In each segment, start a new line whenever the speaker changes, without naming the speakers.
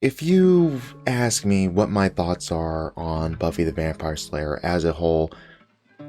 If you ask me what my thoughts are on Buffy the Vampire Slayer as a whole,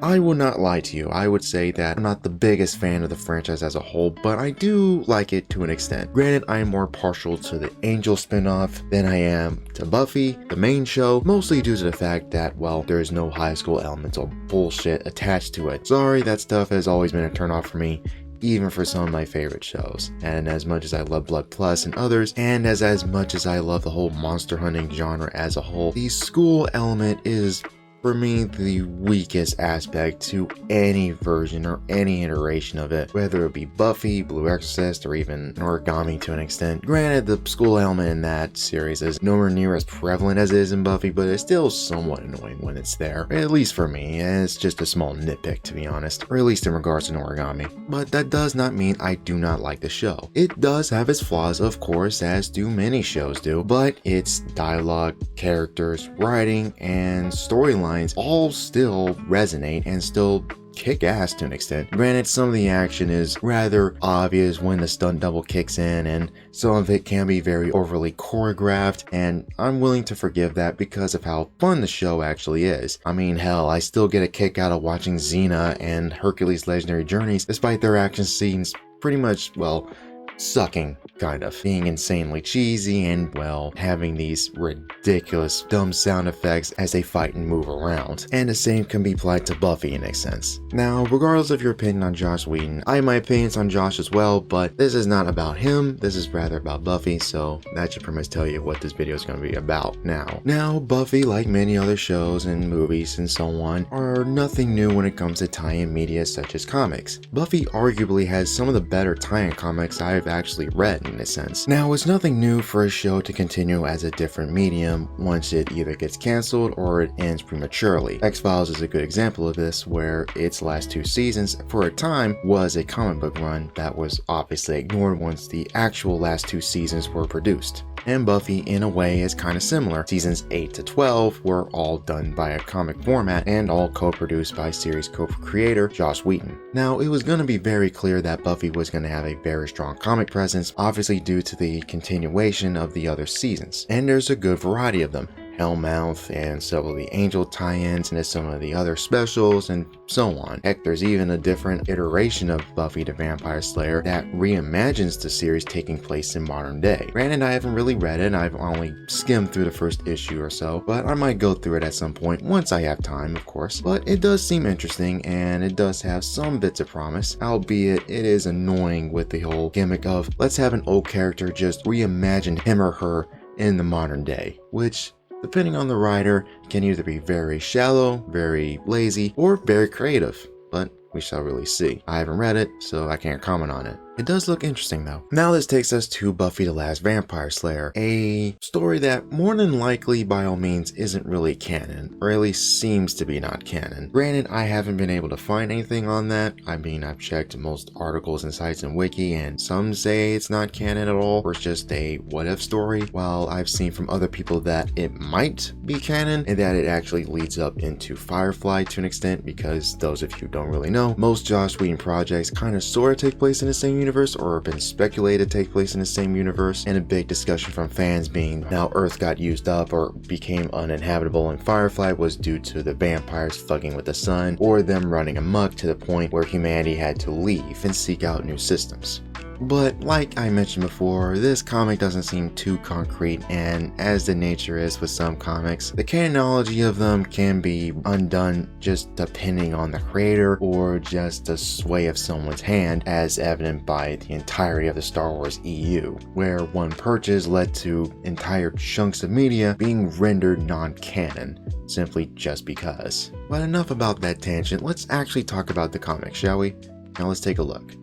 I will not lie to you. I would say that I'm not the biggest fan of the franchise as a whole, but I do like it to an extent. Granted, I am more partial to the Angel spinoff than I am to Buffy, the main show, mostly due to the fact that, well, there's no high school elements or bullshit attached to it. Sorry, that stuff has always been a turnoff for me, even for some of my favorite shows. And as much as I love Blood Plus and others, and as much as I love the whole monster hunting genre as a whole, the school element is, for me, the weakest aspect to any version or any iteration of it, whether it be Buffy, Blue Exorcist, or even Origami to an extent. Granted, the school element in that series is nowhere near as prevalent as it is in Buffy, but it's still somewhat annoying when it's there, at least for me, and it's just a small nitpick to be honest, or at least in regards to Origami. But that does not mean I do not like the show. It does have its flaws, of course, as do many shows do, but its dialogue, characters, writing, and storyline all still resonate and still kick ass to an extent. Granted, some of the action is rather obvious when the stunt double kicks in, and some of it can be very overly choreographed, and I'm willing to forgive that because of how fun the show actually is. I mean, hell, I still get a kick out of watching Xena and Hercules' Legendary Journeys, despite their action scenes pretty much, well, sucking, kind of, being insanely cheesy and, well, having these ridiculous dumb sound effects as they fight and move around. And the same can be applied to Buffy in a sense. Now, regardless of your opinion on Joss Whedon, I have my opinions on Josh as well, but this is not about him, this is rather about Buffy, so that should pretty much tell you what this video is going to be about now. Buffy, like many other shows and movies and so on, are nothing new when it comes to tie-in media such as comics. Buffy arguably has some of the better tie-in comics I've actually read in a sense. Now, it's nothing new for a show to continue as a different medium once it either gets cancelled or it ends prematurely. X-Files is a good example of this, where its last 2 seasons for a time was a comic book run that was obviously ignored once the actual last 2 seasons were produced. And Buffy, in a way, is kind of similar. Seasons 8 to 12 were all done by a comic format and all co-produced by series co-creator Joss Whedon. Now, it was going to be very clear that Buffy was going to have a very strong comic presence, obviously due to the continuation of the other seasons. And there's a good variety of them. Hellmouth and several of the Angel tie-ins and some of the other specials and so on. Heck, there's even a different iteration of Buffy the Vampire Slayer that reimagines the series taking place in modern day. Granted, I haven't really read it, I've only skimmed through the first issue or so, but I might go through it at some point once I have time, of course. But it does seem interesting and it does have some bits of promise, albeit it is annoying with the whole gimmick of let's have an old character just reimagine him or her in the modern day, which, depending on the writer, can either be very shallow, very lazy, or very creative, but we shall really see. I haven't read it, so I can't comment on it. It does look interesting though. Now this takes us to Buffy the Last Vampire Slayer, a story that more than likely by all means isn't really canon, or at least seems to be not canon. Granted, I haven't been able to find anything on that. I mean, I've checked most articles and sites and wiki, and some say it's not canon at all, or it's just a what if story, while I've seen from other people that it might be canon, and that it actually leads up into Firefly to an extent, because those of you who don't really know, most Joss Whedon projects kind of sort of take place in the same universe, or have been speculated to take place in the same universe, and a big discussion from fans being how Earth got used up or became uninhabitable in Firefly was due to the vampires fucking with the sun, or them running amok to the point where humanity had to leave and seek out new systems. But like I mentioned before, this comic doesn't seem too concrete, and as the nature is with some comics, the canonology of them can be undone just depending on the creator or just the sway of someone's hand, as evident by the entirety of the Star Wars EU, where one purchase led to entire chunks of media being rendered non-canon, simply just because. But enough about that tangent, let's actually talk about the comic, shall we? Now let's take a look.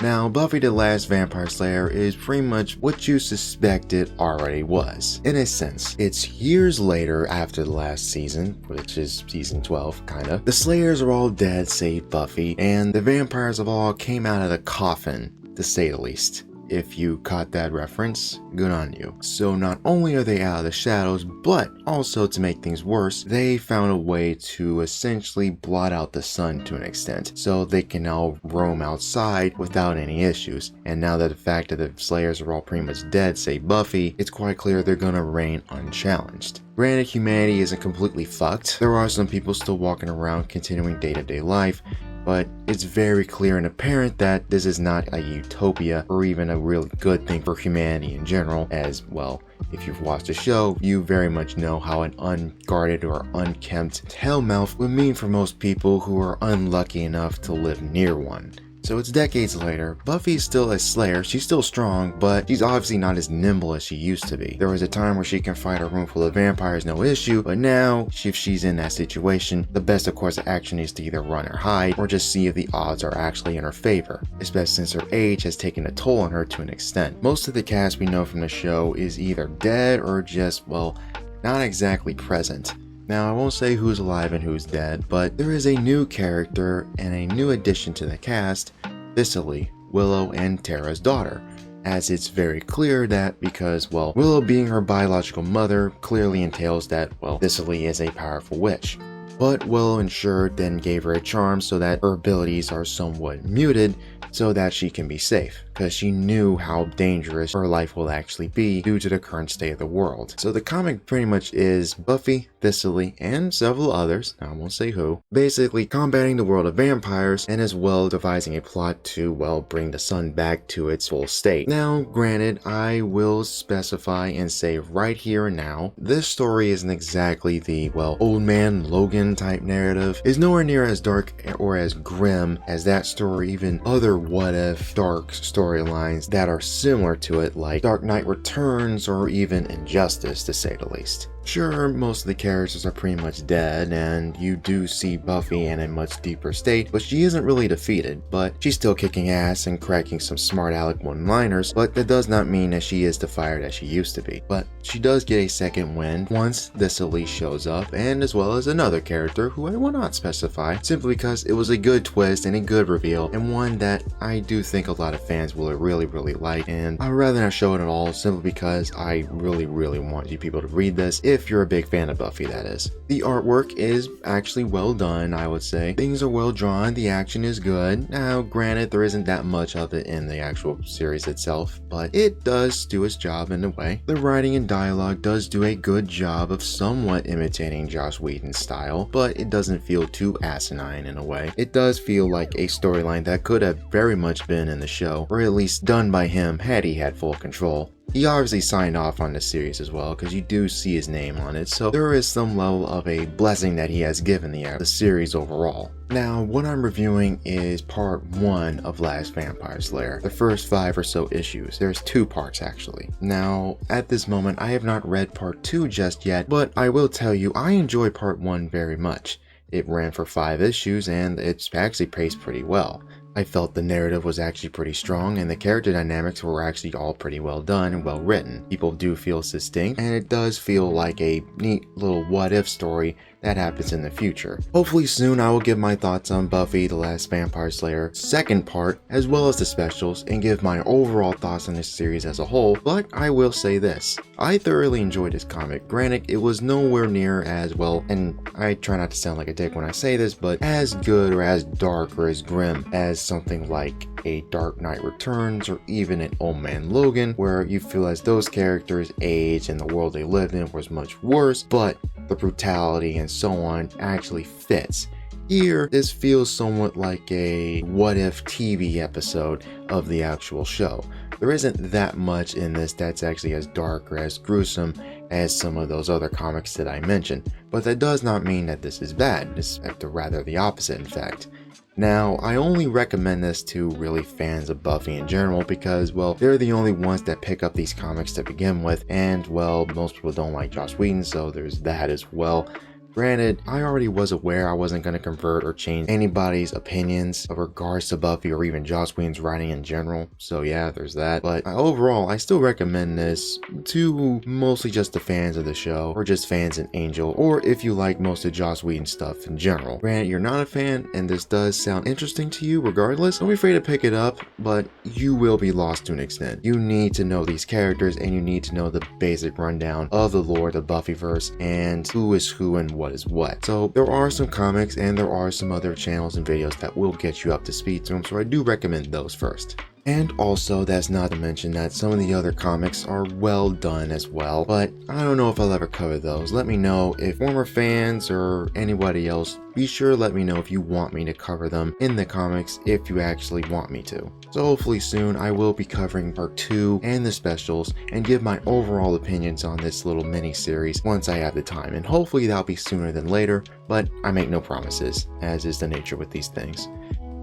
Now, Buffy the Last Vampire Slayer is pretty much what you suspect it already was. In a sense, it's years later after the last season, which is season 12, kinda. The Slayers are all dead save Buffy, and the vampires of all came out of the coffin, to say the least. if you caught that reference, good on you. So not only are they out of the shadows, but also to make things worse, they found a way to essentially blot out the sun to an extent, so they can now roam outside without any issues. And now that the fact that the Slayers are all pretty much dead, say Buffy, it's quite clear they're gonna reign unchallenged. Granted, humanity isn't completely fucked. There are some people still walking around continuing day-to-day life, but it's very clear and apparent that this is not a utopia or even a really good thing for humanity in general, as well. If you've watched the show, you very much know how an unguarded or unkempt hellmouth would mean for most people who are unlucky enough to live near one. So it's decades later, Buffy's still a Slayer, she's still strong, but she's obviously not as nimble as she used to be. There was a time where she can fight a room full of vampires no issue, but now, if she's in that situation, the best of course of action is to either run or hide, or just see if the odds are actually in her favor, especially since her age has taken a toll on her to an extent. Most of the cast we know from the show is either dead or just, well, not exactly present. Now, I won't say who's alive and who's dead, but there is a new character and a new addition to the cast, Thistly, Willow and Tara's daughter, as it's very clear that because, well, Willow being her biological mother clearly entails that, well, Thistly is a powerful witch. But Willow ensured then gave her a charm so that her abilities are somewhat muted so that she can be safe, because she knew how dangerous her life will actually be due to the current state of the world. So the comic pretty much is Buffy, Thistly, and several others, I won't say who, basically combating the world of vampires and as well devising a plot to, well, bring the sun back to its full state. Now, granted, I will specify and say right here and now, this story isn't exactly the, well, old man Logan type narrative, is nowhere near as dark or as grim as that story, even other what-if dark storylines that are similar to it, like Dark Knight Returns or even Injustice, to say the least. Sure, most of the characters are pretty much dead, and you do see Buffy in a much deeper state, but she isn't really defeated, but she's still kicking ass and cracking some smart aleck one-liners, but that does not mean that she is the fire that she used to be. But she does get a second wind once Thistly shows up, and as well as another character who I will not specify, simply because it was a good twist and a good reveal, and one that I do think a lot of fans will really like, and I'd rather not show it at all, simply because I really want you people to read this, if you're a big fan of Buffy, that is. The artwork is actually well done, I would say. Things are well drawn, the action is good. Now, granted, there isn't that much of it in the actual series itself, but it does do its job in a way. The writing and dialogue does do a good job of somewhat imitating Joss Whedon's style, but it doesn't feel too asinine in a way. It does feel like a storyline that could have very much been in the show, or at least done by him had he had full control. He obviously signed off on the series as well, because you do see his name on it, so there is some level of a blessing that he has given the series overall. Now, what I'm reviewing is part 1 of Last Vampire Slayer, the first 5 or so issues. There's 2 parts actually. Now, at this moment, I have not read part 2 just yet, but I will tell you, I enjoy part 1 very much. It ran for 5 issues, and it's actually paced pretty well. I felt the narrative was actually pretty strong, and the character dynamics were actually all pretty well done and well written. People do feel distinct, and it does feel like a neat little what-if story that happens in the future. Hopefully soon I will give my thoughts on Buffy the Last Vampire Slayer second part, as well as the specials, and give my overall thoughts on this series as a whole, but I will say this. I thoroughly enjoyed this comic. Granted, it was nowhere near as well, and I try not to sound like a dick when I say this, but as good or as dark or as grim as something like a Dark Knight Returns or even an Old Man Logan, where you feel as those characters' age and the world they lived in was much worse, but the brutality and so on actually fits. Here, this feels somewhat like a what-if TV episode of the actual show. There isn't that much in this that's actually as dark or as gruesome as some of those other comics that I mentioned, but that does not mean that this is bad. It's rather the opposite, in fact. Now, I only recommend this to really fans of Buffy in general because, well, they're the only ones that pick up these comics to begin with, and, well, most people don't like Joss Whedon, so there's that as well. Granted, I already was aware I wasn't going to convert or change anybody's opinions in regards to Buffy or even Joss Whedon's writing in general, so yeah, there's that. But overall, I still recommend this to mostly just the fans of the show, or just fans in Angel, or if you like most of Joss Whedon's stuff in general. Granted, you're not a fan, and this does sound interesting to you regardless, don't be afraid to pick it up, but you will be lost to an extent. You need to know these characters, and you need to know the basic rundown of the lore of the Buffyverse, and who is who and what is what. So there are some comics and there are some other channels and videos that will get you up to speed to them, so I do recommend those first. And also, that's not to mention that some of the other comics are well done as well, but I don't know if I'll ever cover those. Let me know if former fans or anybody else, be sure to let me know if you want me to cover them in the comics, if you actually want me to. So hopefully soon I will be covering part 2 and the specials and give my overall opinions on this little mini series once I have the time, and hopefully that'll be sooner than later, but I make no promises, as is the nature with these things.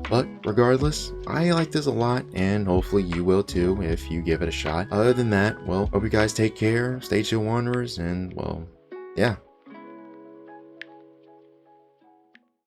But regardless, I like this a lot, and hopefully you will too if you give it a shot. Other than that, well, hope you guys take care, stay chill wanderers, and well, yeah.